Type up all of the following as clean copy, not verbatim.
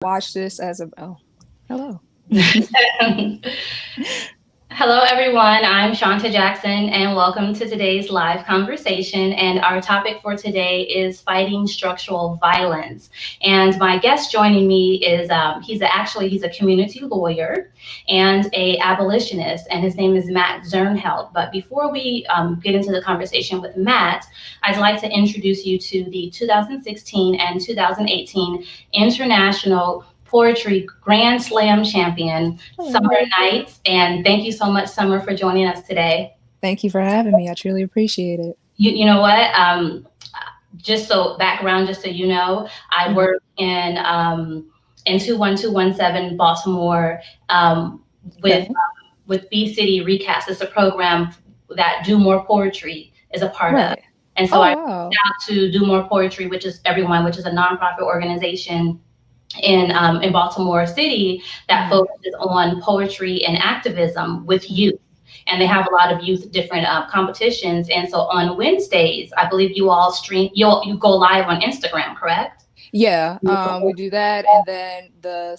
Watch this as a hello. Hello, everyone. I'm Shanta Jackson, and welcome to today's live conversation. And our topic for today is fighting structural violence. And my guest joining me is he's a community lawyer and a abolitionist, and his name is Matt Zernhelt. But before we get into the conversation with Matt, I'd like to introduce you to the 2016 and 2018 International Poetry Grand Slam champion, Summer Hello. Nights. And thank you so much, Summer, for joining us today. Thank you for having me. I truly appreciate it. You know what? Just so background, just so you know, I Mhm. work in 21217 Baltimore with Okay. with B City Recast. It's a program that Do More Poetry is a part of. Right. And so Oh I reached wow. out to Do More Poetry, which is a nonprofit organization in Baltimore City that Mhm. focuses on poetry and activism with Mhm. youth. And they have a lot of youth different competitions. And so on Wednesdays, I believe you all stream. You go live on Instagram, correct? Yeah, we do that, and then the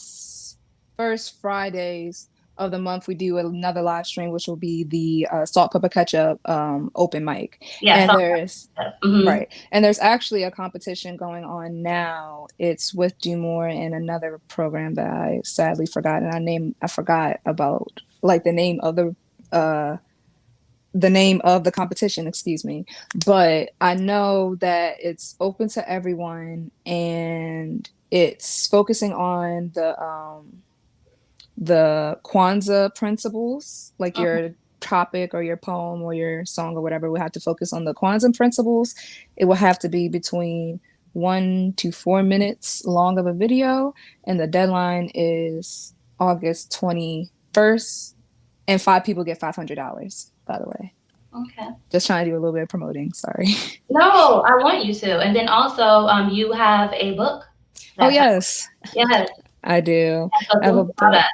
first Fridays of the month we do another live stream, which will be the salt, pepper, ketchup open mic. Yeah. And So, there's mhm. right, and there's actually a competition going on now. It's with Do More and another program that I sadly forgot, and I forgot about like uh the name of the competition, excuse me. But I know that it's open to everyone and it's focusing on the Kwanzaa principles, like your topic or your poem or your song or whatever will have to focus on the Kwanzaa principles. It will have to be between 1 to 4 minutes long of a video, and the deadline is August 21st, and 5 people get $500, by the way. Okay. Just trying to do a little bit of promoting. Sorry. No, I want you to. And then also, you have a book Oh that's yes, yes. I do. So I have a think about book.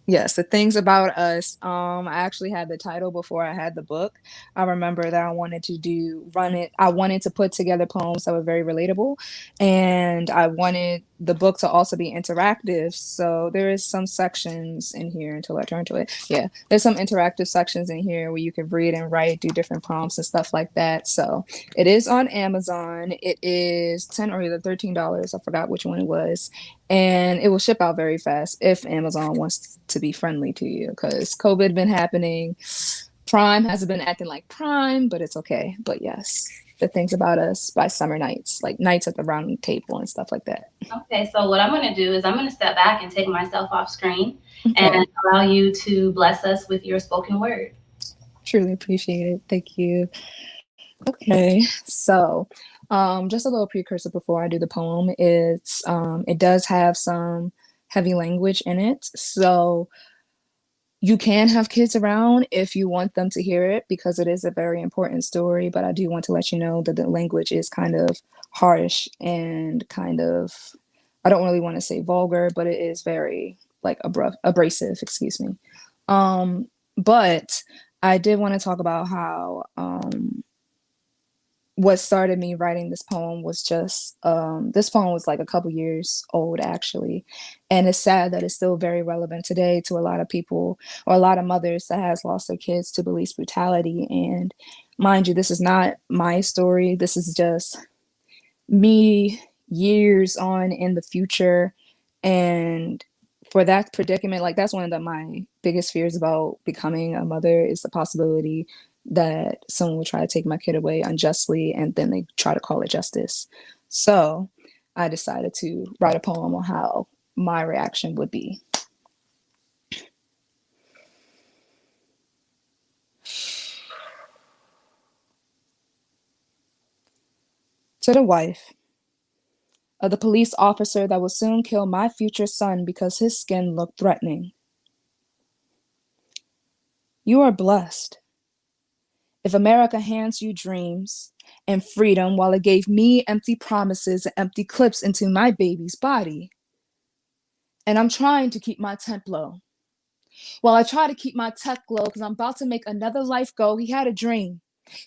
Yes, the things about us. I actually had the title before I had the book. I remember that I wanted to run it. I wanted to put together poems that were very relatable, and I wanted the book to also be interactive. So there is some sections in here until I turn to it. Yeah, there's some interactive sections in here where you can read and write, do different prompts and stuff like that. So it is on Amazon. It is 10 or either $13. I forgot which one it was, and it will ship out very fast if Amazon wants to be friendly to you, because COVID been happening. Prime hasn't been acting like Prime, but it's okay. But yes, the things about us by Summer Nights, like nights at the round table and stuff like that. Okay, so what I'm going to do is I'm going to step back and take myself off screen and Okay, allow you to bless us with your spoken word. truly appreciate it. Thank you. Okay, so just a little precursor before I do the poem. It does have some heavy language in it, so you can have kids around if you want them to hear it, because it is a very important story. But I do want to let you know that the language is kind of harsh and kind of, I don't really want to say vulgar, but it is very like abrasive, excuse me. But I did want to talk about how what started me writing this poem was just this poem was like a couple years old actually, and it's sad that it's still very relevant today to a lot of people or a lot of mothers that has lost their kids to police brutality. And mind you, this is not my story, this is just me years on in the future. And for that predicament, like that's one of my biggest fears about becoming a mother, is the possibility that someone will try to take my kid away unjustly and then they try to call it justice. So I decided to write a poem on how my reaction would be. To the wife of the police officer that will soon kill my future son because his skin looked threatening: you are blessed if America hands you dreams and freedom while it gave me empty promises and empty clips into my baby's body. And I'm trying to keep my temp low. While I try to keep my tech low because I'm about to make another life go, he had a dream.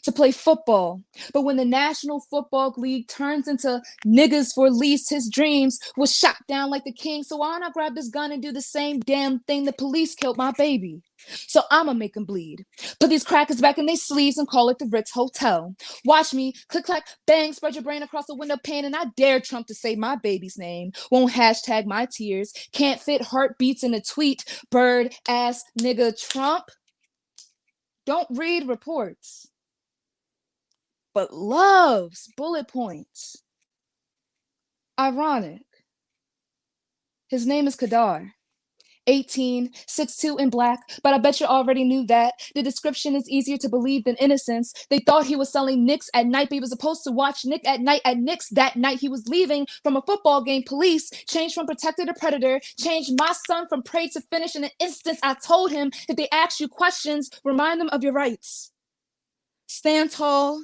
to play football. But when the National Football League turns into niggas for lease, his dreams was shot down like the king. So why not grab this gun and do the same damn thing? The police killed my baby. So I'ma make them bleed. Put these crackers back in their sleeves and call it the Ritz Hotel. Watch me click, clack, bang, spread your brain across the window pane, and I dare Trump to say my baby's name. Won't hashtag my tears. Can't fit heartbeats in a tweet. Bird ass nigga Trump. Don't read reports, but loves bullet points. Ironic. His name is Kadar. 18, 6'2", and black, but I bet you already knew that. The description is easier to believe than innocence. They thought he was selling Knicks at night, but he was supposed to watch Nick at night at Knicks that night. He was leaving from a football game. Police changed from protector to predator, changed my son from prey to finish. In an instance, I told him, if they ask you questions, remind them of your rights. Stand tall.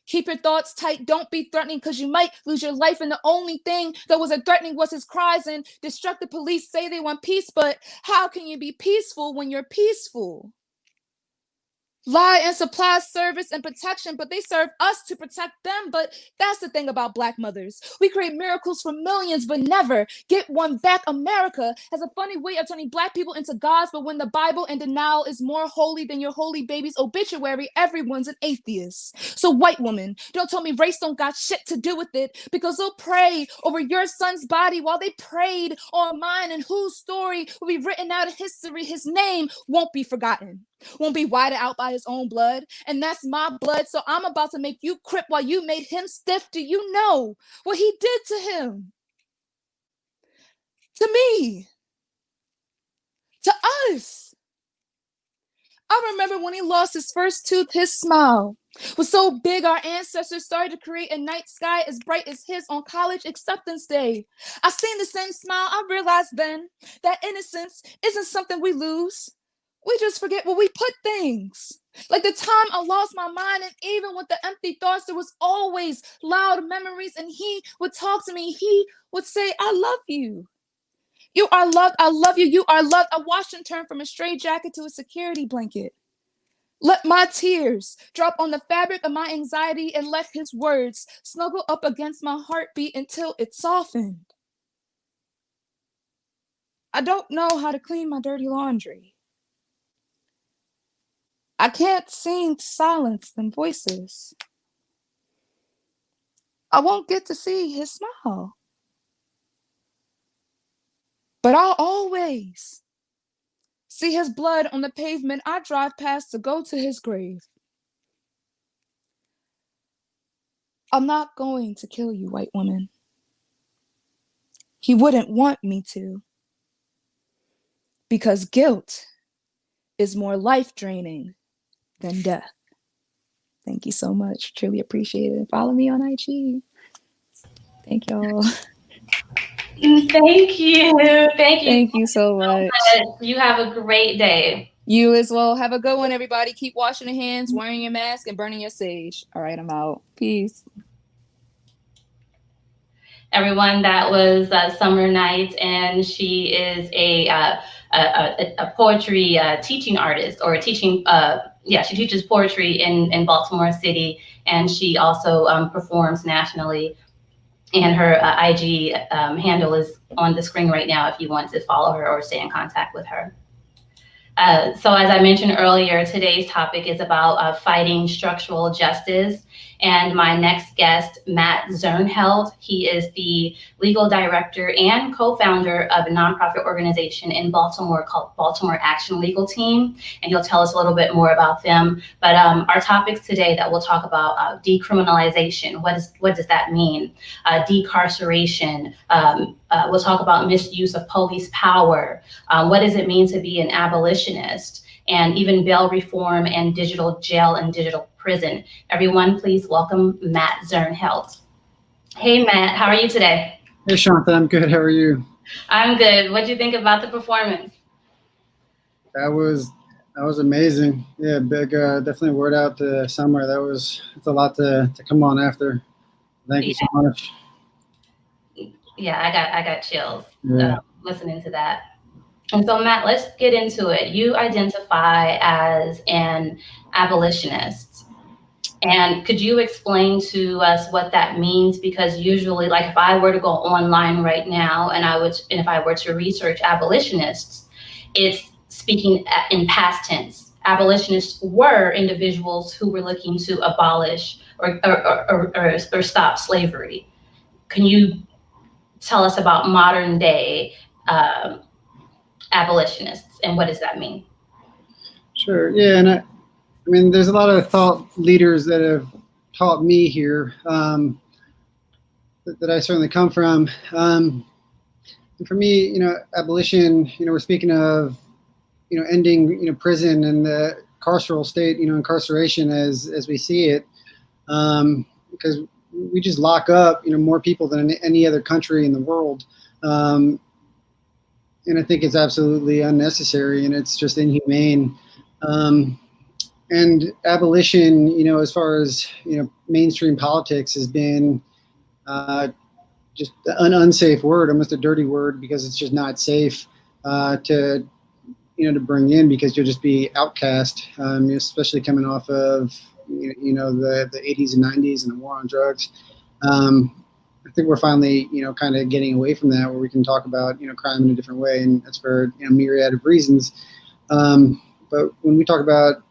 Keep your thoughts tight. Don't be threatening because you might lose your life. And the only thing that was threatening was his cries. And destructive police say they want peace, but how can you be peaceful when you're peaceful? Lie and supply service and protection, but they serve us to protect them. But that's the thing about Black mothers. We create miracles for millions, but never get one back. America has a funny way of turning Black people into gods, but when the Bible and denial is more holy than your holy baby's obituary, everyone's an atheist. So white woman, don't tell me race don't got shit to do with it, because they'll pray over your son's body while they prayed on mine, and whose story will be written out in history. His name won't be forgotten. Won't be whited out by his own blood, and that's my blood. So I'm about to make you crip while you made him stiff. Do you know what he did to him? To me. To us. I remember when he lost his first tooth, his smile was so big our ancestors started to create a night sky as bright as his on college acceptance day. I seen the same smile. I realized then that innocence isn't something we lose. We just forget where we put things. Like the time I lost my mind, and even with the empty thoughts, there was always loud memories. And he would talk to me. He would say, I love you. You are loved. I love you. You are loved. I watched him turn from a stray jacket to a security blanket. Let my tears drop on the fabric of my anxiety and let his words snuggle up against my heartbeat until it softened. I don't know how to clean my dirty laundry. I can't seem to silence them voices. I won't get to see his smile. But I'll always see his blood on the pavement I drive past to go to his grave. I'm not going to kill you, white woman. He wouldn't want me to. Because guilt is more life-draining than death. Thank you so much. Truly appreciate it. Follow me on IG. Thank y'all. Thank you. Thank you so much. You have a great day. You as well. Have a good one, everybody. Keep washing your hands, wearing your mask, and burning your sage. All right, I'm out. Peace. Everyone, that was Summer Night, and she is a poetry teaching artist, or teaching. She teaches poetry in Baltimore City, and she also performs nationally. And her IG handle is on the screen right now if you want to follow her or stay in contact with her. So as I mentioned earlier, today's topic is about fighting structural justice. And my next guest, Matt Zernhelt, he is the legal director and co-founder of a nonprofit organization in Baltimore called Baltimore Action Legal Team. And he'll tell us a little bit more about them. But our topics today that we'll talk about, decriminalization, what does that mean? Decarceration, we'll talk about misuse of police power. What does it mean to be an abolitionist? And even bail reform and digital jail and digital prison. Everyone, please welcome Matt Zernhelt. Hey, Matt, how are you today? Hey, Shanta, I'm good. How are you? I'm good. What do you think about the performance? That was amazing. Yeah, big, definitely word out to Summer. It's a lot to come on after. Thank you so much. Yeah, I got chills listening to that. And so, Matt, let's get into it. You identify as an abolitionist. And could you explain to us what that means? Because usually, like if I were to go online right now and if I were to research abolitionists, it's speaking in past tense. Abolitionists were individuals who were looking to abolish or stop slavery. Can you tell us about modern day abolitionists and what does that mean? Sure. Yeah, and I mean, there's a lot of thought leaders that have taught me here, that I certainly come from. And for me, abolition, we're speaking of, ending, prison and the carceral state, incarceration as we see it, because we just lock up, more people than any other country in the world. And I think it's absolutely unnecessary and it's just inhumane. And abolition, as far as, mainstream politics has been just an unsafe word, almost a dirty word, because it's just not safe to bring in, because you'll just be outcast, especially coming off of the 80s and 90s and the war on drugs. I think we're finally kind of getting away from that, where we can talk about crime in a different way, and that's for a myriad of reasons. But when we talk about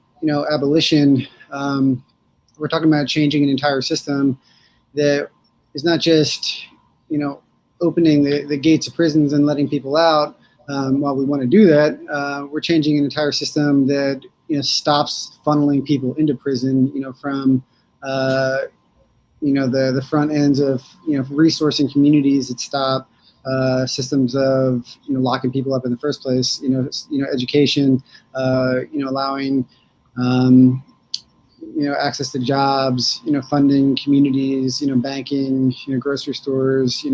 abolition, we're talking about changing an entire system that is not just opening the gates of prisons and letting people out. While we want to do that, we're changing an entire system that stops funneling people into prison. From the front ends of resourcing communities that stop systems of locking people up in the first place. Education, allowing access to jobs, funding communities, banking, grocery stores,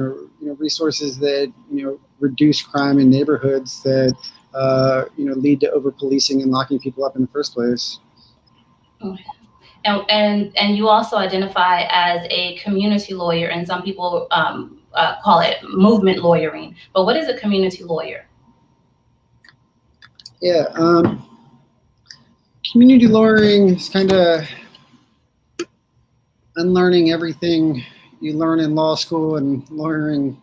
resources that reduce crime in neighborhoods that lead to over policing and locking people up in the first place. Okay. And you also identify as a community lawyer, and some people call it movement lawyering. But what is a community lawyer? Yeah, community lawyering is kind of unlearning everything you learn in law school and lawyering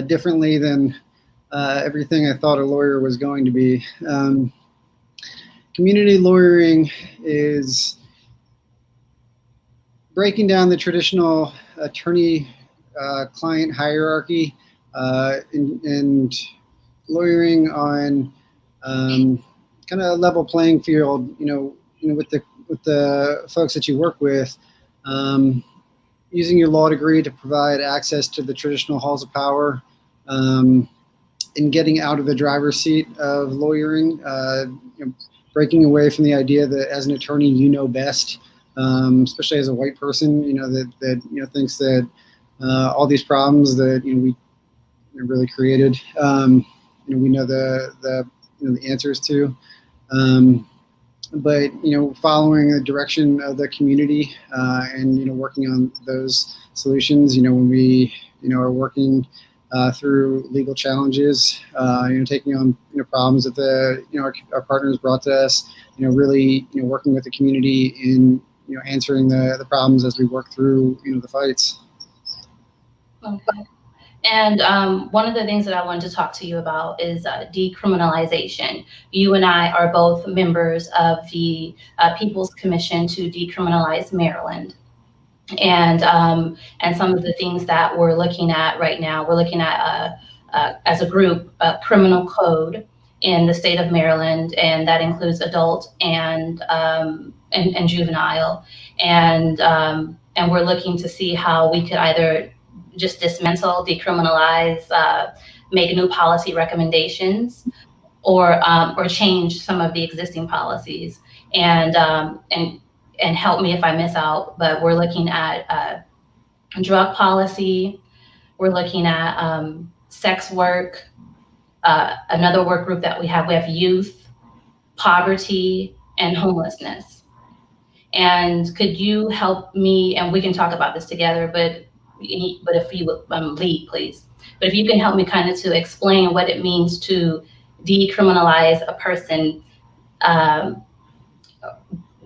differently than everything I thought a lawyer was going to be. Community lawyering is breaking down the traditional attorney-client hierarchy and lawyering on kind of a level playing field, with the folks that you work with, using your law degree to provide access to the traditional halls of power, and getting out of the driver's seat of lawyering, breaking away from the idea that as an attorney you know best, especially as a white person, that thinks that all these problems that we really created, we know the answers to. But following the direction of the community and working on those solutions. When we are working through legal challenges, taking on problems that our partners brought to us. Really working with the community in answering the problems as we work through the fights. Okay. And one of the things that I wanted to talk to you about is decriminalization. You and I are both members of the People's Commission to Decriminalize Maryland. And some of the things that we're looking at right now, we're looking at, as a group, a criminal code in the state of Maryland, and that includes adult and juvenile. And we're looking to see how we could either just dismantle, decriminalize, make new policy recommendations, or change some of the existing policies. And help me if I miss out, but we're looking at drug policy. We're looking at sex work. Another work group that we have youth, poverty, and homelessness. And could you help me, and we can talk about this together, but if you would lead, please. But if you can help me kind of to explain what it means to decriminalize a person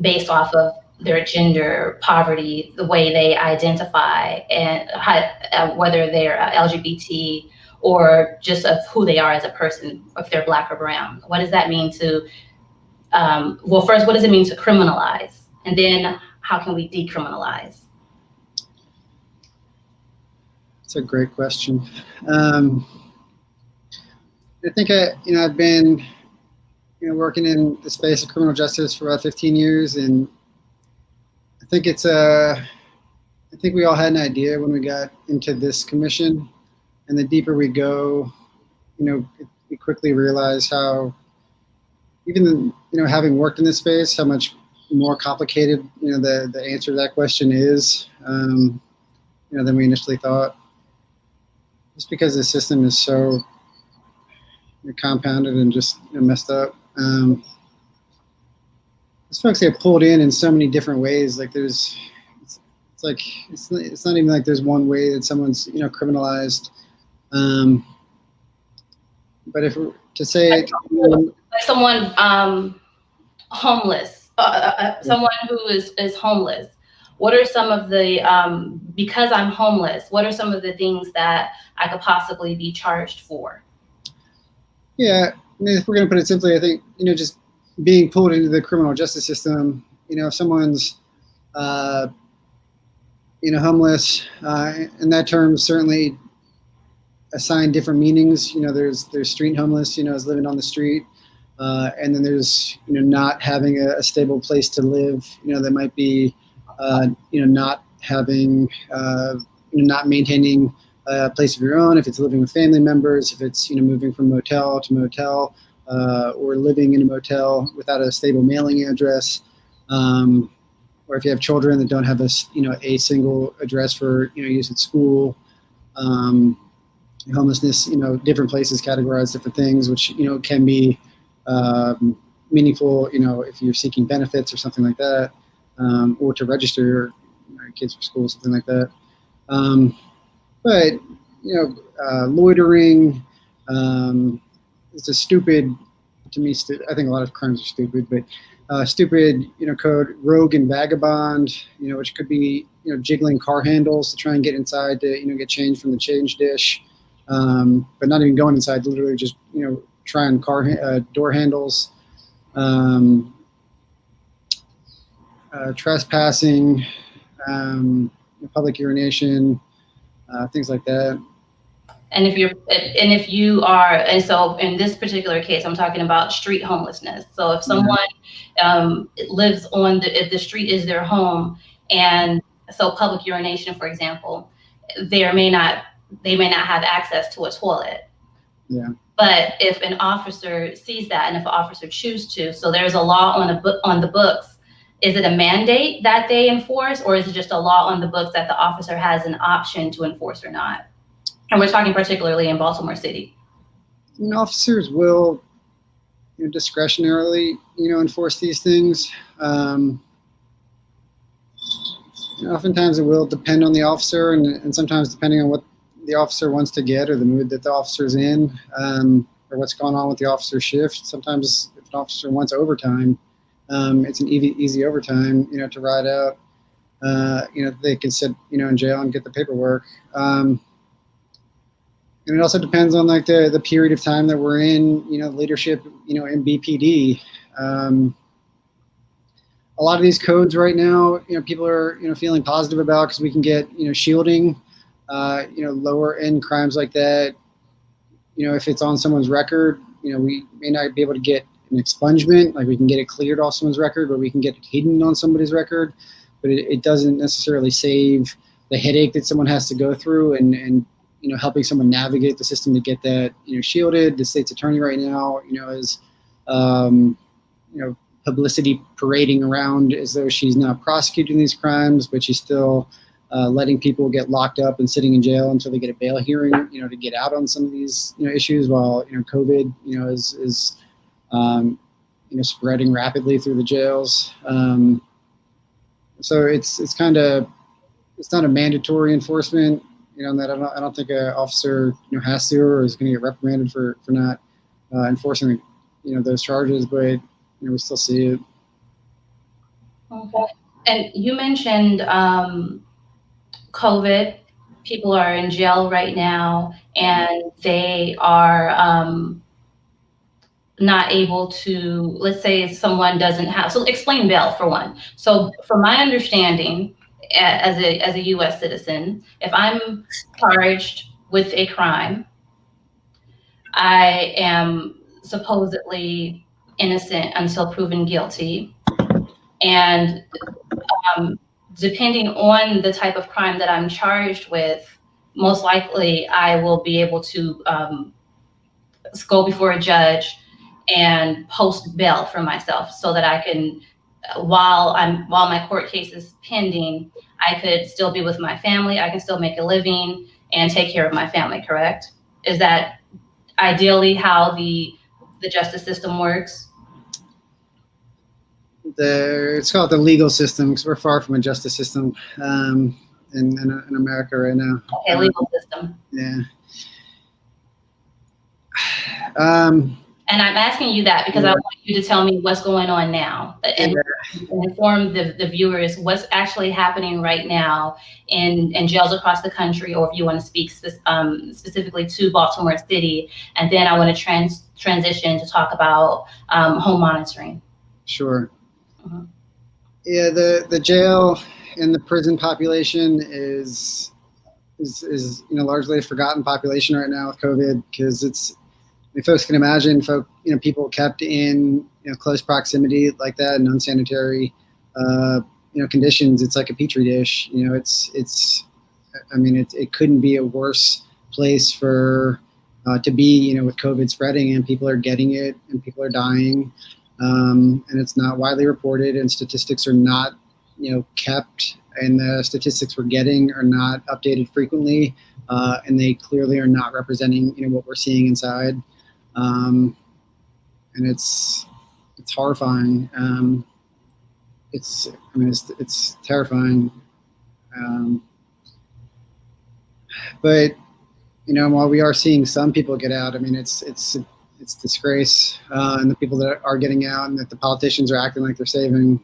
based off of their gender, poverty, the way they identify, and whether they're LGBT or just of who they are as a person, if they're Black or brown. What does that mean to, well, first, what does it mean to criminalize? And then how can we decriminalize? That's a great question. I think I've been working in the space of criminal justice for about 15 years, and I think I think we all had an idea when we got into this commission, and the deeper we go, we quickly realize how, even having worked in this space, how much more complicated the answer to that question is, than we initially thought. Just because the system is so compounded and just messed up. These folks get pulled in so many different ways. Like it's not even like there's one way that someone's criminalized. But if to say like someone homeless, someone who is homeless, what are some of the because I'm homeless, what are some of the things that I could possibly be charged for? Yeah, I mean, if we're going to put it simply, I think just being pulled into the criminal justice system. If someone's homeless, and that term certainly assigned different meanings. There's street homeless, is living on the street, and then there's not having a stable place to live. That might be not having not maintaining a place of your own. If it's living with family members, if it's moving from motel to motel, or living in a motel without a stable mailing address. Or if you have children that don't have a single address for use at school, homelessness, different places categorize different things, which can be meaningful, if you're seeking benefits or something like that, or to register your kids for school, something like that. But loitering is a stupid, to me. I think a lot of crimes are stupid, but stupid, code, rogue and vagabond, which could be, jiggling car handles to try and get inside to, get change from the change dish, but not even going inside, literally just, trying door handles, trespassing, public urination, things like that. And if you are, and so in this particular case, I'm talking about street homelessness. So if someone lives if the street is their home, and so public urination, for example, they may not have access to a toilet. Yeah. But if an officer sees that, and if an officer chooses to, so there's a law on the books. Is it a mandate that they enforce, or is it just a law on the books that the officer has an option to enforce or not? And we're talking particularly in Baltimore City. Officers will discretionarily, enforce these things. Oftentimes it will depend on the officer, and sometimes depending on what the officer wants to get, or the mood that the officer's in, or what's going on with the officer's shift. Sometimes if an officer wants overtime, it's an easy overtime, to ride out. They can sit, in jail and get the paperwork. And it also depends on like the period of time that we're in, leadership, in BPD. A lot of these codes right now, people are, feeling positive about, because we can get, shielding, lower end crimes like that. If it's on someone's record, we may not be able to get an expungement, like we can get it cleared off someone's record, but we can get it hidden on somebody's record. But it doesn't necessarily save the headache that someone has to go through, and helping someone navigate the system to get that, shielded. The state's attorney right now, is, publicity parading around as though she's not prosecuting these crimes, but she's still letting people get locked up and sitting in jail until they get a bail hearing, to get out on some of these, issues, while, COVID, is spreading rapidly through the jails. So it's not a mandatory enforcement, that I don't think an officer has to, or is going to get reprimanded for not enforcing those charges, but we still see it. Okay. And you mentioned COVID. People are in jail right now, and they are not able to, let's say if someone doesn't have, so explain bail for one. So from my understanding, as a US citizen, if I'm charged with a crime, I am supposedly innocent until proven guilty. And um, depending on the type of crime that I'm charged with, most likely I will be able to go before a judge and post bail for myself so that I can, while my court case is pending, I could still be with my family. I can still make a living and take care of my family. Correct? Is that ideally how the justice system works? It's called the legal system because we're far from a justice system in America right now. Okay, legal system. Yeah. And I'm asking you that because I want you to tell me what's going on now and inform the viewers what's actually happening right now in jails across the country, or if you want to speak specifically to Baltimore City. And then I want to transition to talk about home monitoring. Sure. Yeah, the jail and the prison population is largely a forgotten population right now with COVID, because folks can imagine people kept in close proximity like that in unsanitary conditions. It's like a petri dish. It couldn't be a worse place for to be with COVID spreading, and people are getting it and people are dying. And it's not widely reported, and statistics are not, kept, and the statistics we're getting are not updated frequently, and they clearly are not representing, what we're seeing inside, and it's horrifying. It's terrifying, but while we are seeing some people get out, it's disgrace, and the people that are getting out and that the politicians are acting like they're saving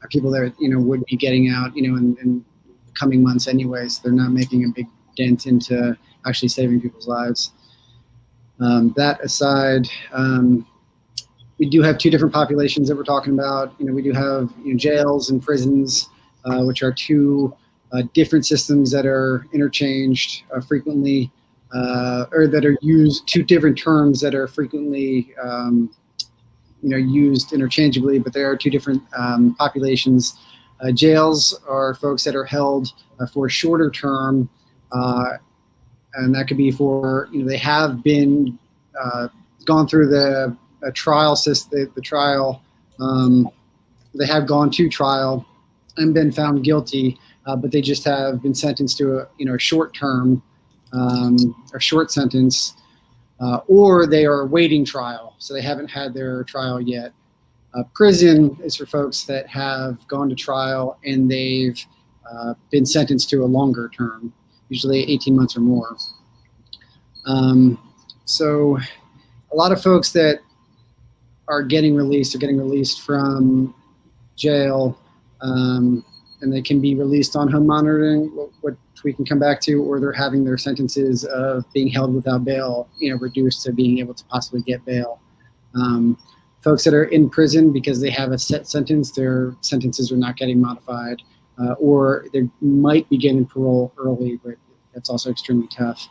are people that would be getting out in coming months anyways. They're not making a big dent into actually saving people's lives. That aside, we do have two different populations that we're talking about. We do have jails and prisons, which are two different systems that are interchanged frequently. Or that are used, two different terms that are frequently, used interchangeably, but there are two different populations. Jails are folks that are held for a shorter term, and that could be for, they have been gone through the trial system, the trial, they have gone to trial and been found guilty, but they just have been sentenced to a short term, or short sentence, or they are awaiting trial, so they haven't had their trial yet. Prison is for folks that have gone to trial and they've been sentenced to a longer term, usually 18 months or more. So a lot of folks that are getting released from jail, and they can be released on home monitoring, what we can come back to, or they're having their sentences of being held without bail, reduced to being able to possibly get bail. Folks that are in prison because they have a set sentence, their sentences are not getting modified, or they might be getting parole early, but that's also extremely tough.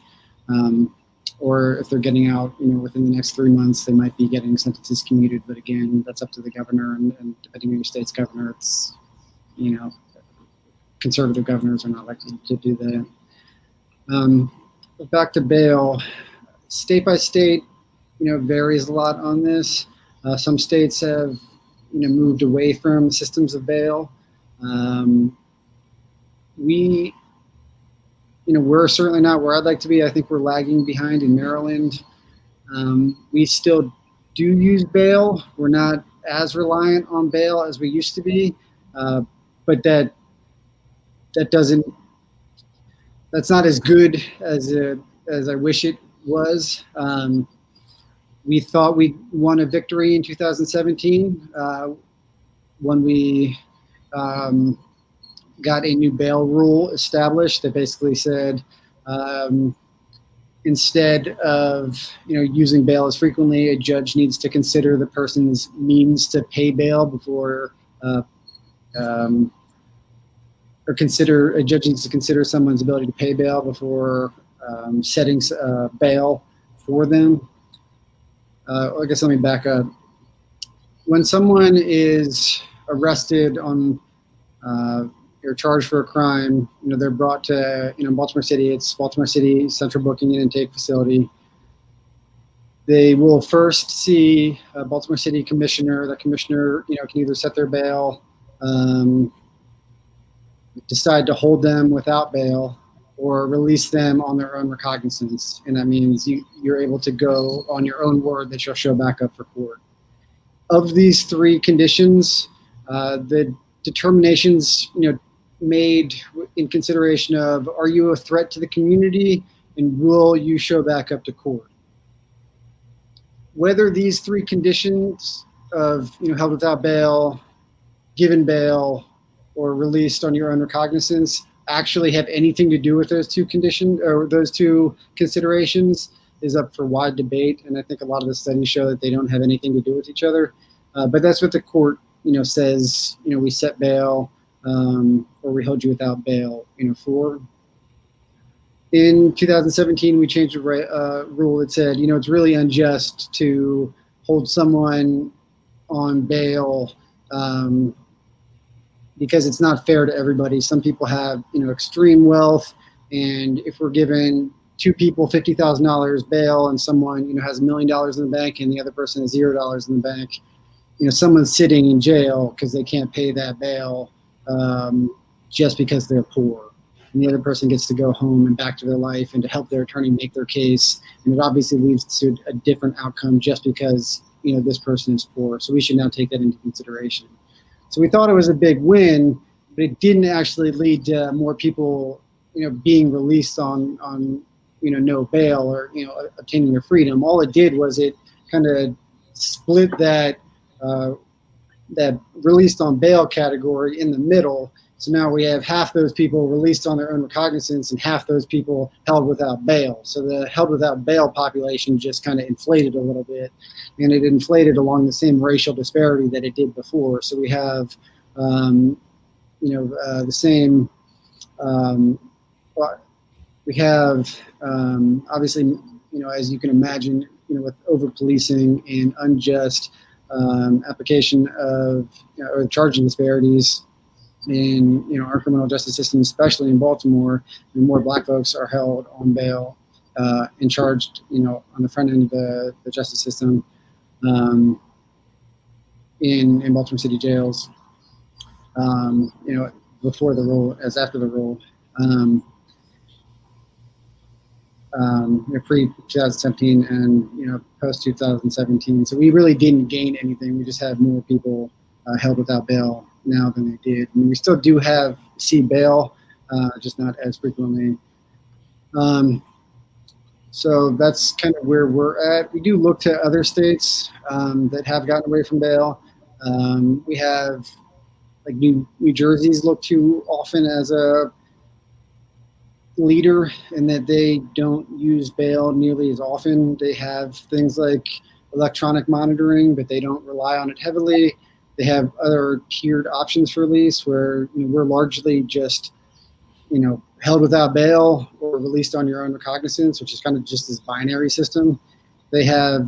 Or if they're getting out, within the next 3 months, they might be getting sentences commuted. But again, that's up to the governor, and depending on your state's governor, it's, conservative governors are not likely to do that. Back to bail, state by state, varies a lot on this. Some states have, moved away from systems of bail. We're certainly not where I'd like to be. I think we're lagging behind in Maryland. We still do use bail. We're not as reliant on bail as we used to be, but that's not as good as I wish it was. We thought we won a victory in 2017 when we got a new bail rule established that basically said, instead of using bail as frequently, a judge needs to consider the person's means to pay bail before, or consider a judge needs to consider someone's ability to pay bail before setting bail for them. I guess let me back up. When someone is arrested on or charged for a crime, they're brought to Baltimore City. It's Baltimore City Central Booking and Intake Facility. They will first see a Baltimore City commissioner. The commissioner, can either set their bail, decide to hold them without bail, or release them on their own recognizance. And that means you're able to go on your own word that you'll show back up for court. Of these three conditions, the determinations, made in consideration of, are you a threat to the community, and will you show back up to court? Whether these three conditions of, held without bail, given bail, or released on your own recognizance actually have anything to do with those two conditions or those two considerations is up for wide debate. And I think a lot of the studies show that they don't have anything to do with each other. But that's what the court, says, we set bail or we hold you without bail, for. In 2017, we changed a rule that said, it's really unjust to hold someone on bail because it's not fair to everybody. Some people have, extreme wealth, and if we're giving two people $50,000 bail and someone, has $1 million in the bank and the other person has $0 in the bank, someone's sitting in jail because they can't pay that bail just because they're poor. And the other person gets to go home and back to their life and to help their attorney make their case. And it obviously leads to a different outcome just because, this person is poor. So we should now take that into consideration. So we thought it was a big win, but it didn't actually lead to more people, being released on no bail or, obtaining their freedom. All it did was it kind of split that released on bail category in the middle. So now we have half those people released on their own recognizance and half those people held without bail. So the held without bail population just kind of inflated a little bit, and it inflated along the same racial disparity that it did before. So we have, the same. We have obviously, as you can imagine, with over policing and unjust application of or charging disparities in our criminal justice system, especially in Baltimore, more Black folks are held on bail and charged, on the front end of the justice system in Baltimore City jails. Before the rule as after the rule. Pre-2017 and post 2017. So we really didn't gain anything. We just had more people held without bail now than they did. I mean, we still do see bail, just not as frequently. So that's kind of where we're at. We do look to other states that have gotten away from bail. We have like New Jersey's looked to often as a leader in that they don't use bail nearly as often. They have things like electronic monitoring, but they don't rely on it heavily. They have other tiered options for release where we're largely just, held without bail or released on your own recognizance, which is kind of just this binary system. They have,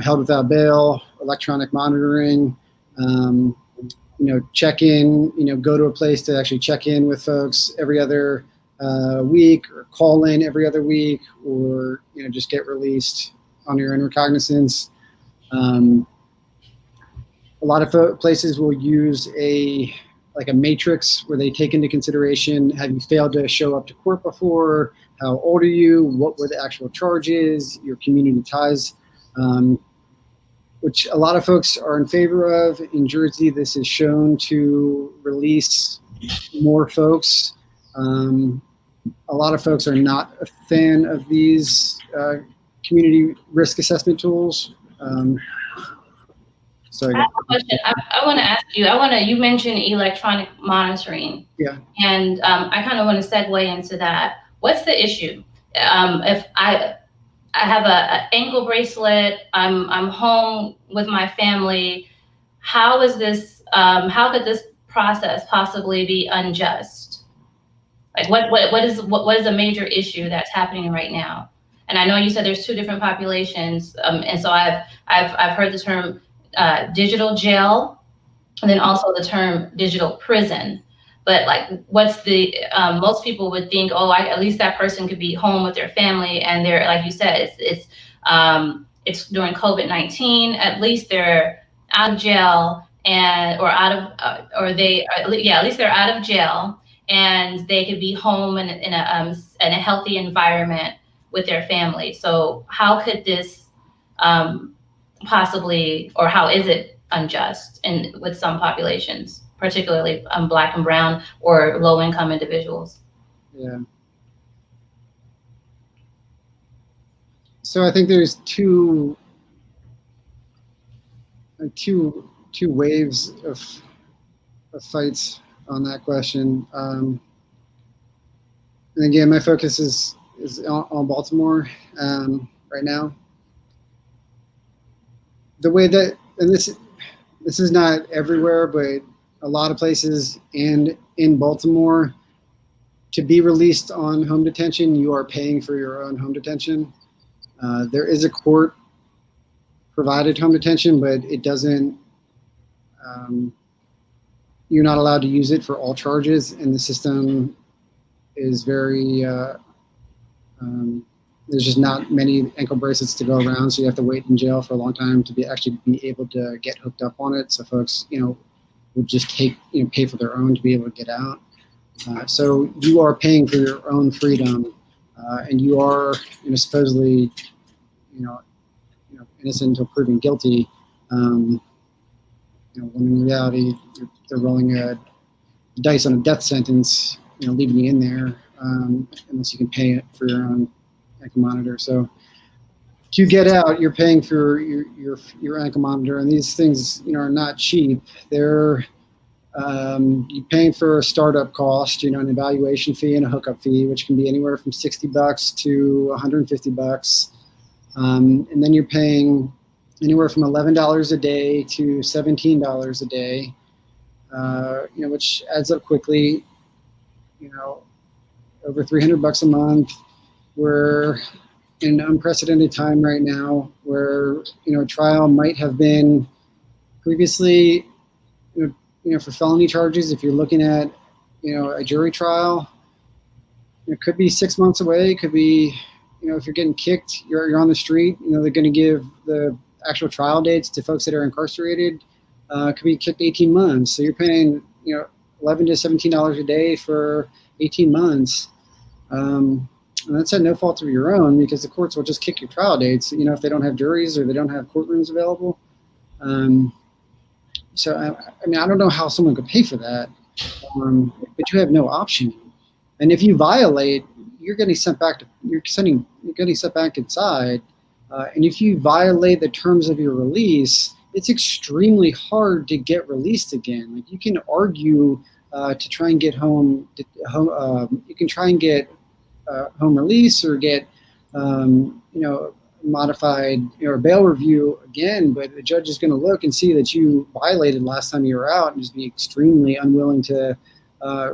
held without bail, electronic monitoring, check in, go to a place to actually check in with folks every other week, or call in every other week, or just get released on your own recognizance. A lot of places will use a matrix where they take into consideration: have you failed to show up to court before? How old are you? What were the actual charges? Your community ties, which a lot of folks are in favor of. In Jersey, this is shown to release more folks. A lot of folks are not a fan of these community risk assessment tools. Sorry. I have a question. I want to ask you. You mentioned electronic monitoring. Yeah. And I kind of want to segue into that. What's the issue? If I have a ankle bracelet, I'm home with my family. How is this? How could this process possibly be unjust? Like what is a major issue that's happening right now? And I know you said there's two different populations, and so I've heard the term digital jail, and then also the term digital prison. But like, what's the most people would think, oh, at least that person could be home with their family, and they're, like you said, it's during COVID-19. At least they're out of jail and or out of at least they're out of jail and they could be home in a healthy environment with their family. So how could this possibly, or how is it unjust with some populations, particularly Black and brown or low income individuals? Yeah. So I think there's two waves of fights on that question. And again, my focus is on Baltimore right now. The way that, and this is not everywhere, but a lot of places and in Baltimore, to be released on home detention, you are paying for your own home detention. There is a court provided home detention, but it doesn't, you're not allowed to use it for all charges, and the system is very, there's just not many ankle bracelets to go around, so you have to wait in jail for a long time to actually be able to get hooked up on it. So folks, would just pay for their own to be able to get out. So you are paying for your own freedom, and you are, supposedly, innocent until proven guilty. When in reality, they're rolling a dice on a death sentence, leaving you in there, unless you can pay it for your own ankle monitor. So to get out, you're paying for your ankle monitor, and these things, are not cheap. They're you're paying for a startup cost, an evaluation fee and a hookup fee, which can be anywhere from $60 to $150. And then you're paying anywhere from $11 a day to $17 a day, which adds up quickly, over $300 a month. We're in an unprecedented time right now where, a trial might have been previously, for felony charges. If you're looking at, a jury trial, it could be 6 months away. It could be, if you're getting kicked, you're on the street, they're going to give the actual trial dates to folks that are incarcerated. Could be kicked 18 months. So you're paying, $11 to $17 a day for 18 months. And that's at no fault of your own, because the courts will just kick your trial dates, if they don't have juries or they don't have courtrooms available. So, I don't know how someone could pay for that, but you have no option. And if you violate, you're getting sent back inside. And if you violate the terms of your release, it's extremely hard to get released again. Like, you can argue to try and get home. You can try and get home release or get modified or bail review again, but the judge is going to look and see that you violated last time you were out and just be extremely unwilling to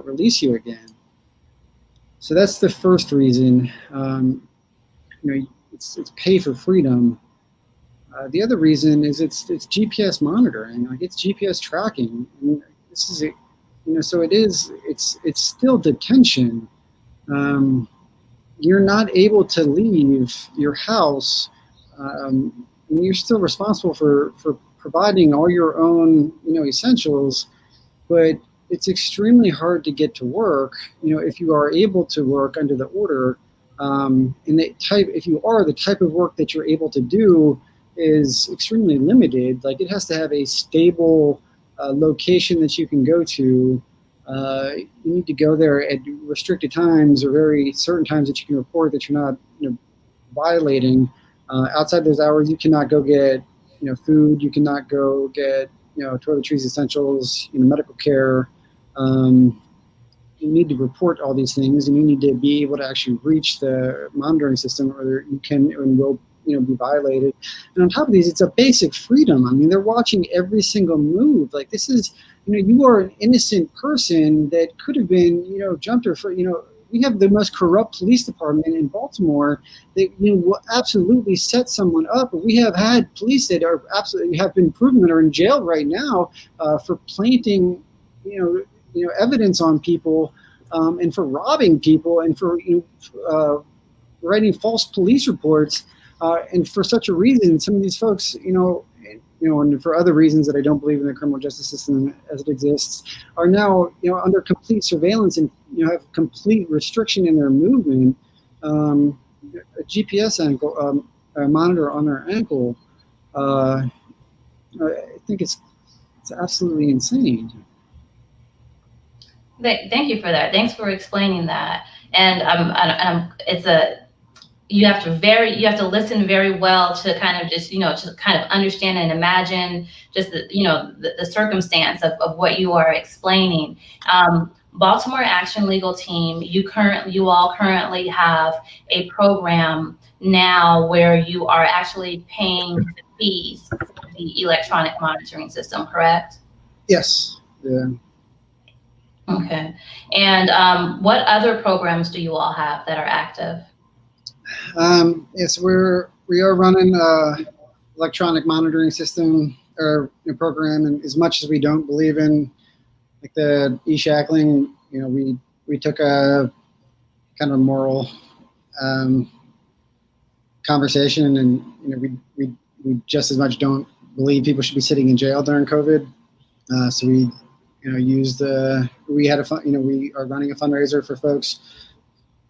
release you again. So that's the first reason. It's pay for freedom. The other reason is it's GPS monitoring, like it's GPS tracking. And this is so it's still detention. You're not able to leave your house. And you're still responsible for providing all your own, essentials, but it's extremely hard to get to work, if you are able to work under the order. And if you are, the type of work that you're able to do is extremely limited. Like, it has to have a stable location that you can go to. You need to go there at restricted times or very certain times that you can report that you're not, violating. Outside those hours, you cannot go get food. You cannot go get, toiletries, essentials, medical care. You need to report all these things, and you need to be able to actually reach the monitoring system, or you can and will, be violated. And on top of these, it's a basic freedom. I mean, they're watching every single move. Like, this is, you are an innocent person that could have been, jumped or for, we have the most corrupt police department in Baltimore that, will absolutely set someone up. We have had police that are absolutely have been proven that are in jail right now for planting, evidence on people, and for robbing people, and for writing false police reports, and for such a reason. Some of these folks, and for other reasons that I don't believe in the criminal justice system as it exists, are now, under complete surveillance and, have complete restriction in their movement. A GPS ankle, a monitor on their ankle. I think it's absolutely insane. Thank you for that. Thanks for explaining that. And you have to listen very well to kind of just, to kind of understand and imagine just the circumstance of what you are explaining. Baltimore Action Legal Team, you all currently have a program now where you are actually paying the fees for the electronic monitoring system, correct? Yes. Yeah. Okay. And what other programs do you all have that are active? Yes, we are running electronic monitoring system or program, and as much as we don't believe in like the e-shackling, we took a kind of moral conversation, and we just as much don't believe people should be sitting in jail during COVID. So we we had we are running a fundraiser for folks.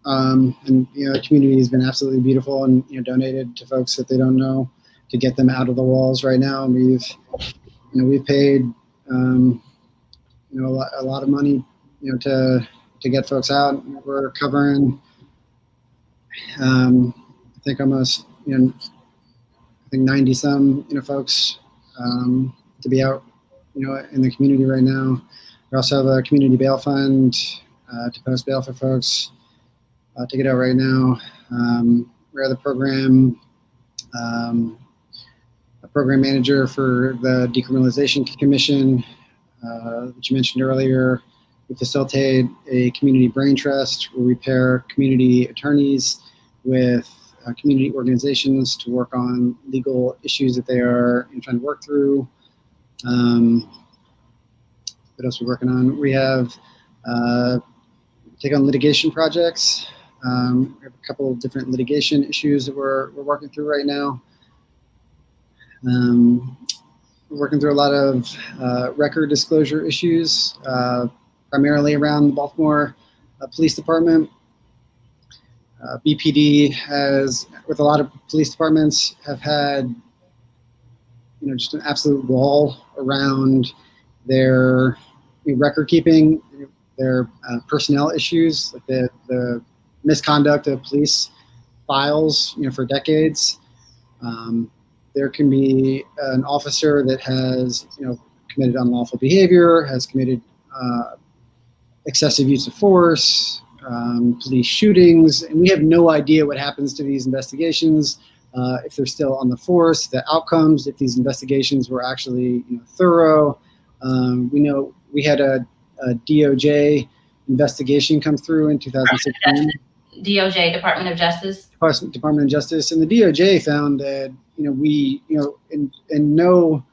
And the community has been absolutely beautiful, and donated to folks that they don't know to get them out of the walls right now. And we've paid a lot of money to get folks out. We're covering I think almost I think 90 some folks to be out in the community right now. We also have a community bail fund to post bail for folks to get out right now. We're the program, a program manager for the Decriminalization Commission, that you mentioned earlier. We facilitate a community brain trust where we pair community attorneys with community organizations to work on legal issues that they are trying to work through. What else are we working on? We have take on litigation projects. We have a couple of different litigation issues that we're working through right now. We're working through a lot of record disclosure issues, primarily around the Baltimore Police Department. BPD has, with a lot of police departments, have had just an absolute wall around their record keeping, their personnel issues, like the misconduct of police files, for decades. There can be an officer that has, committed unlawful behavior, has committed excessive use of force, police shootings, and we have no idea what happens to these investigations, if they're still on the force, the outcomes, if these investigations were actually thorough. We know we had a DOJ investigation come through in 2016. DOJ, Department of Justice. Department of Justice, and the DOJ found that we in no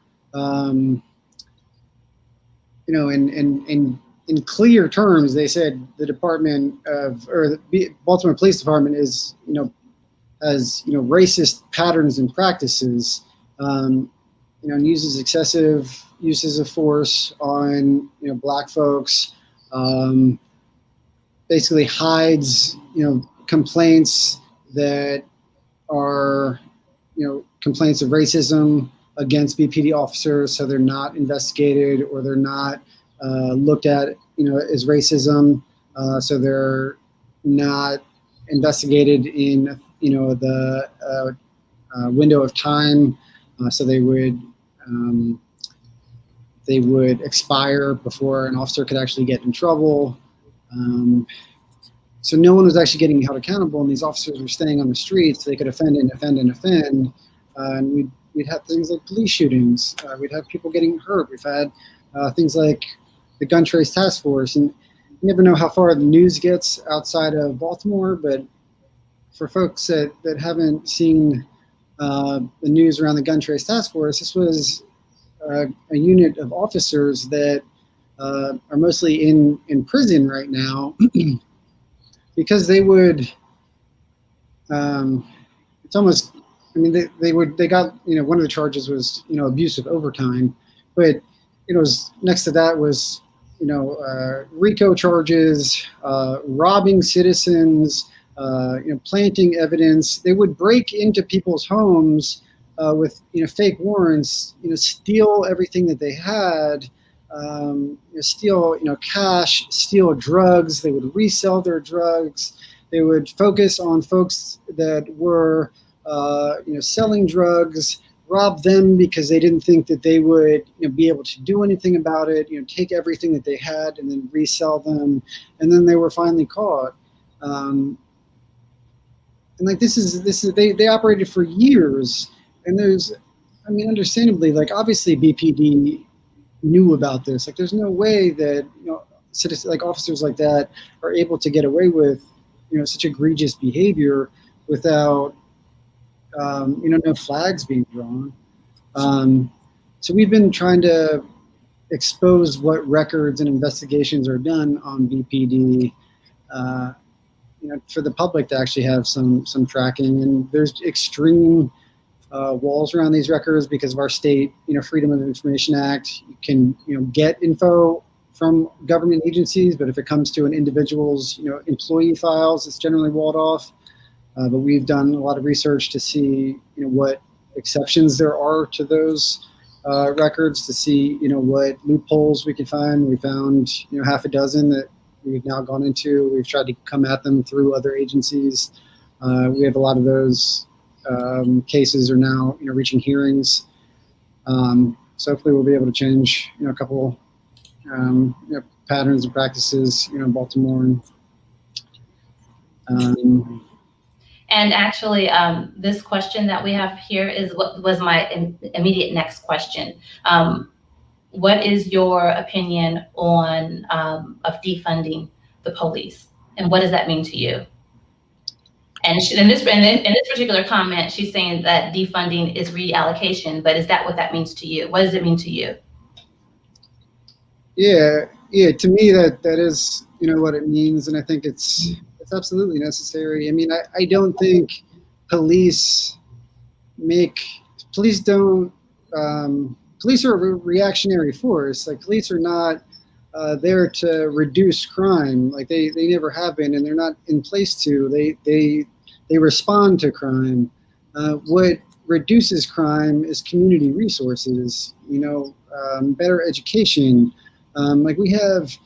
in clear terms, they said the Department of, or the Baltimore Police Department is has racist patterns and practices, and uses excessive uses of force on black folks, basically hides complaints that are complaints of racism against BPD officers, so they're not investigated or they're not looked at as racism, so they're not investigated in the window of time So they would expire before an officer could actually get in trouble. So no one was actually getting held accountable, and these officers were staying on the streets. So they could offend and offend and offend. And we'd have things like police shootings. We'd have people getting hurt. We've had things like the gun trace task force. And you never know how far the news gets outside of Baltimore, but for folks that haven't seen the news around the gun trace task force, this was a unit of officers that are mostly in prison right now because they would. It's almost. I mean, they got, one of the charges was, abusive overtime, but it was next to that was, RICO charges, robbing citizens, planting evidence. They would break into people's homes with, fake warrants, steal everything that they had, steal, cash, steal drugs. They would resell their drugs. They would focus on folks that were, selling drugs, rob them because they didn't think that they would, be able to do anything about it. Take everything that they had and then resell them, and then they were finally caught. And like this is they operated for years, and understandably, like obviously BPD knew about this. Like there's no way that citizens, like officers like that, are able to get away with such egregious behavior without no flags being drawn. So we've been trying to expose what records and investigations are done on BPD, for the public to actually have some tracking. And there's extreme walls around these records because of our state, Freedom of Information Act. You can, get info from government agencies, but if it comes to an individual's, employee files, it's generally walled off. But we've done a lot of research to see, what exceptions there are to those records, to see, what loopholes we can find. We found, half a dozen that we've now gone into. We've tried to come at them through other agencies. We have a lot of those cases are now, reaching hearings. So hopefully we'll be able to change, a couple, patterns and practices, in Baltimore. And actually, this question that we have here is what was my immediate next question. What is your opinion on of defunding the police, and what does that mean to you? And in this particular comment, she's saying that defunding is reallocation, but is that what that means to you? What does it mean to you? Yeah. To me, that is, what it means, and I think it's absolutely necessary. I mean, I don't think police don't. Police are a reactionary force. Like police are not there to reduce crime. Like they never have been, and they're not in place to. They respond to crime. What reduces crime is community resources. Better education. Like we have.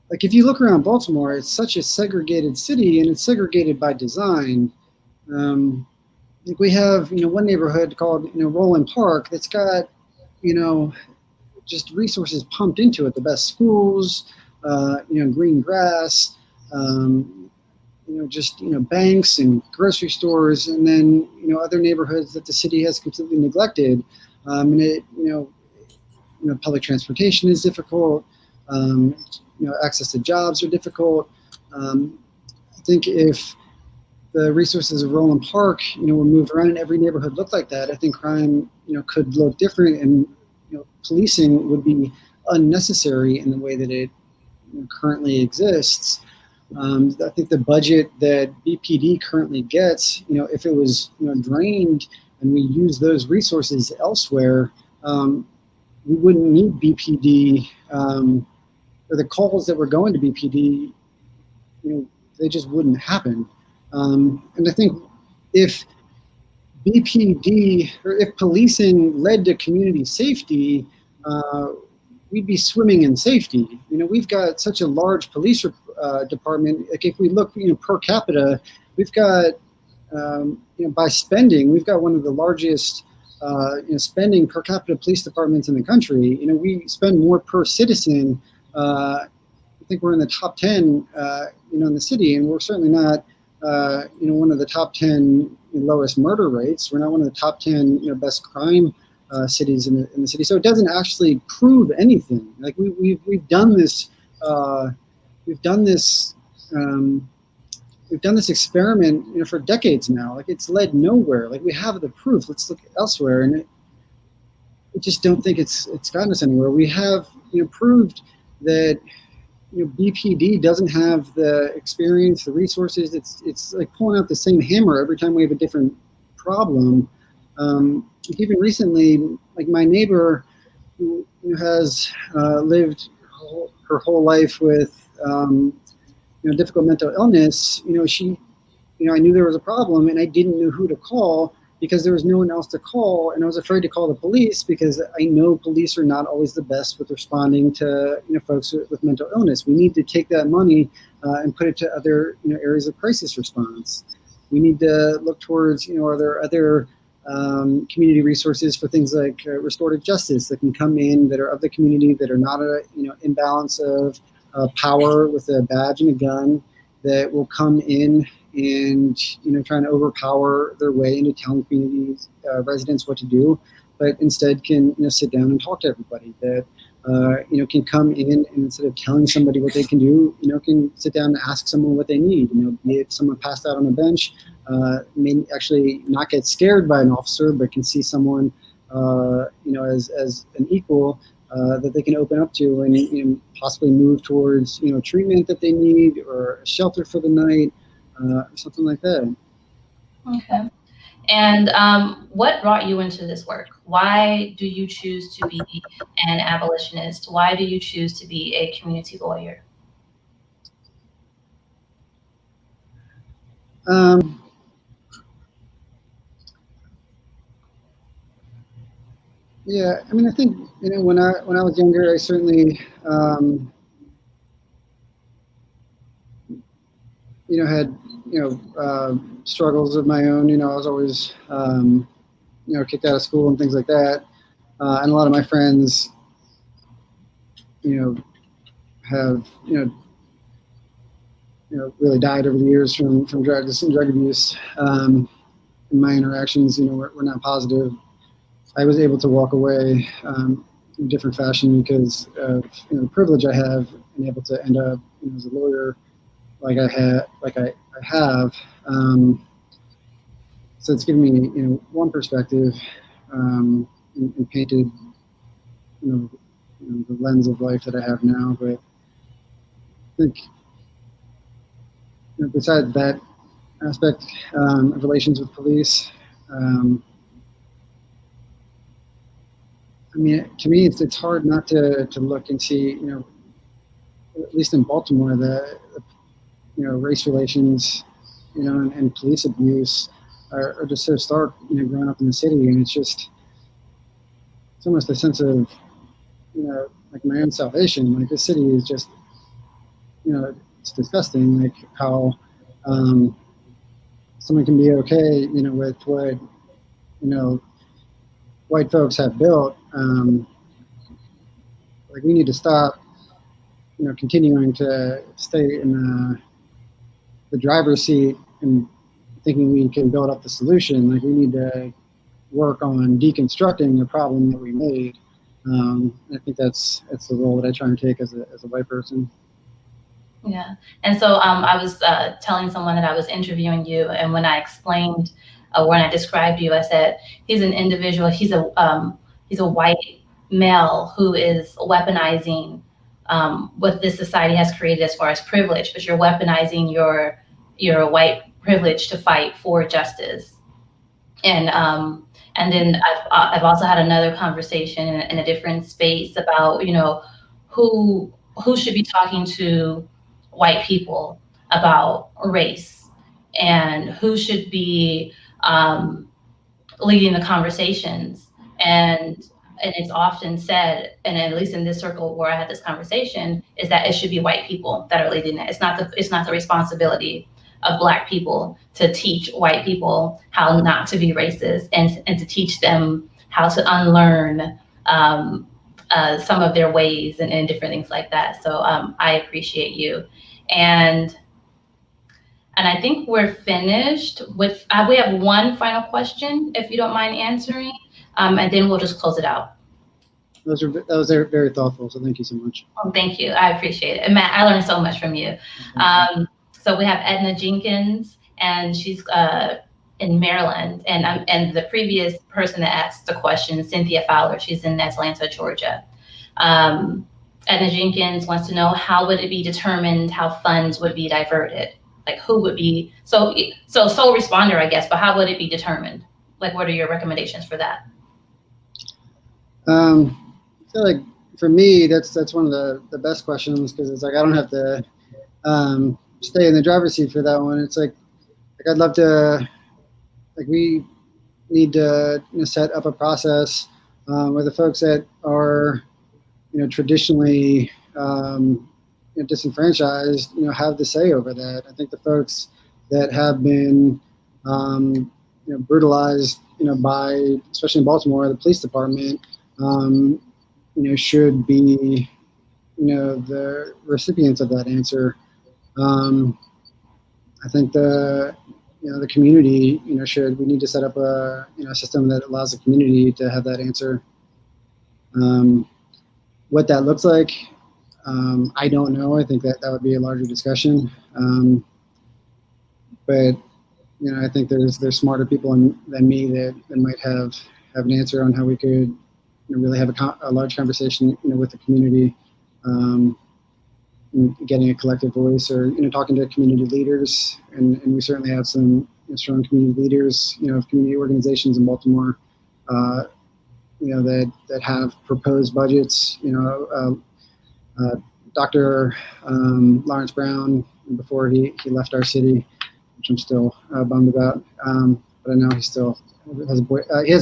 Like if you look around Baltimore, it's such a segregated city, and it's segregated by design. Like we have, one neighborhood called, Roland Park that's got, just resources pumped into it. The best schools, green grass, banks and grocery stores, and then, other neighborhoods that the city has completely neglected. And it, public transportation is difficult. Access to jobs are difficult. I think if the resources of Roland Park, were moved around and every neighborhood looked like that, I think crime, could look different, and policing would be unnecessary in the way that it currently exists. I think the budget that BPD currently gets, if it was drained and we use those resources elsewhere, we wouldn't need BPD. Or the calls that were going to BPD, they just wouldn't happen. And I think if BPD or if policing led to community safety, we'd be swimming in safety. We've got such a large police department. Like if we look, per capita, we've got, by spending, we've got one of the largest spending per capita police departments in the country. We spend more per citizen. I think we're in the top 10, in the city, and we're certainly not, one of the top 10 lowest murder rates. We're not one of the top 10, best crime cities in the city. So it doesn't actually prove anything. Like we've done this, we've done this. We've done this experiment, for decades now. Like it's led nowhere. Like we have the proof. Let's look elsewhere, and I just don't think it's gotten us anywhere. We have, proved that BPD doesn't have the experience, the resources. It's like pulling out the same hammer every time we have a different problem. Even recently, like my neighbor who has lived her whole life with difficult mental illness, I knew there was a problem and I didn't know who to call because there was no one else to call, and I was afraid to call the police because I know police are not always the best with responding to folks with mental illness. We need to take that money and put it to other areas of crisis response. We need to look towards are there other community resources for things like restorative justice that can come in that are of the community, that are not a imbalance of power with a badge and a gun, that will come in and trying to overpower their way into telling communities residents what to do, but instead can sit down and talk to everybody. That can come in and instead of telling somebody what they can do, can sit down and ask someone what they need. Be it someone passed out on a bench, may actually not get scared by an officer, but can see someone as an equal. That they can open up to and possibly move towards treatment that they need or a shelter for the night or something like that. Okay. And what brought you into this work? Why do you choose to be an abolitionist? Why do you choose to be a community lawyer? Yeah, I mean, I think when I was younger, I certainly had struggles of my own. I was always kicked out of school and things like that, and a lot of my friends have really died over the years from drugs and drug abuse. My interactions were not positive. I was able to walk away in a different fashion because of the privilege I have and able to end up as a lawyer like I have. So it's given me one perspective and painted the lens of life that I have now. But I think besides that aspect of relations with police. I mean, to me, it's hard not to look and see, at least in Baltimore, the race relations, and police abuse are just so stark, growing up in the city, and it's almost a sense of, like my own salvation. Like this city is just, it's disgusting, like how someone can be okay, with what, white folks have built. Like we need to stop, continuing to stay in the driver's seat and thinking we can build up the solution. Like we need to work on deconstructing the problem that we made. I think that's the role that I try and take as a white person. Yeah. And so I was telling someone that I was interviewing you, and when I explained, when I described you, I said he's an individual. He's a white male who is weaponizing what this society has created as far as privilege, but you're weaponizing your white privilege to fight for justice. And then I've also had another conversation in a different space about who should be talking to white people about race, and who should be leading the conversations. And it's often said, and at least in this circle where I had this conversation, is that it should be white people that are leading it. It's not the responsibility of Black people to teach white people how not to be racist, and to teach them how to unlearn some of their ways, and different things like that. So I appreciate you. And I think we're finished with, we have one final question, if you don't mind answering, and then we'll just close it out. That was very thoughtful, so thank you so much. Oh, thank you. I appreciate it. And Matt, I learned so much from you. So we have Edna Jenkins, and she's in Maryland. And the previous person that asked the question, Cynthia Fowler, she's in Atlanta, Georgia. Edna Jenkins wants to know, how would it be determined how funds would be diverted? Like, who would be, so sole responder, I guess, but how would it be determined? Like, what are your recommendations for that? I feel like for me, that's one of the best questions, because it's like I don't have to stay in the driver's seat for that one. It's like I'd love to, like, we need to set up a process where the folks that are traditionally disenfranchised have the say over that. I think the folks that have been brutalized by, especially in Baltimore, the police department, should be the recipients of that answer. I think the community we need to set up a system that allows the community to have that answer. What that looks like, I don't know. I think that would be a larger discussion. But I think there's smarter people than me that might have an answer on how we could really have a large conversation with the community, getting a collective voice, or talking to community leaders, and we certainly have some strong community leaders of community organizations in Baltimore that have proposed budgets. Dr. Lawrence Brown, before he left our city, which I'm still bummed about, but I know he still has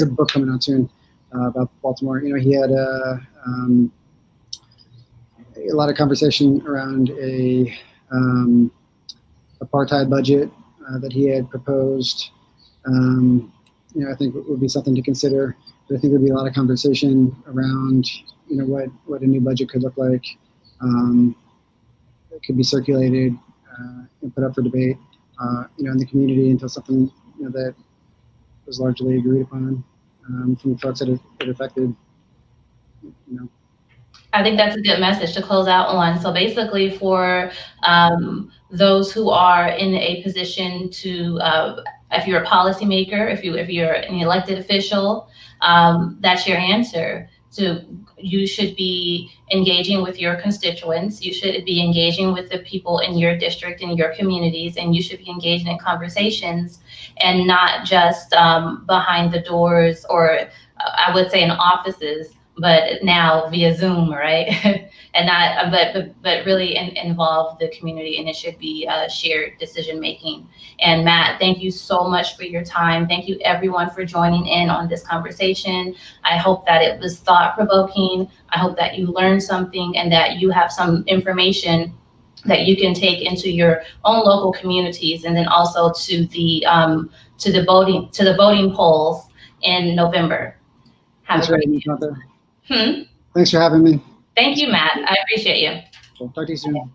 a book coming out soon about Baltimore. He had a lot of conversation around a apartheid budget that he had proposed. I think it would be something to consider. But I think there'd be a lot of conversation around what a new budget could look like. It could be circulated and put up for debate in the community until something that was largely agreed upon from the folks that it affected. I think that's a good message to close out on. So basically, for those who are in a position to, if you're a policymaker, if you're an elected official, that's your answer. So you should be engaging with your constituents. You should be engaging with the people in your district, in your communities, and you should be engaging in conversations, and not just behind the doors, or I would say in offices, but now via Zoom, right? And not, but really involve the community, and it should be shared decision making. And Matt, thank you so much for your time. Thank you everyone for joining in on this conversation. I hope that it was thought provoking. I hope that you learned something, and that you have some information that you can take into your own local communities, and then also to the voting polls in November. Thanks for having me. Thanks for having me. Thank you, Matt. I appreciate you. Cool. Talk to you soon.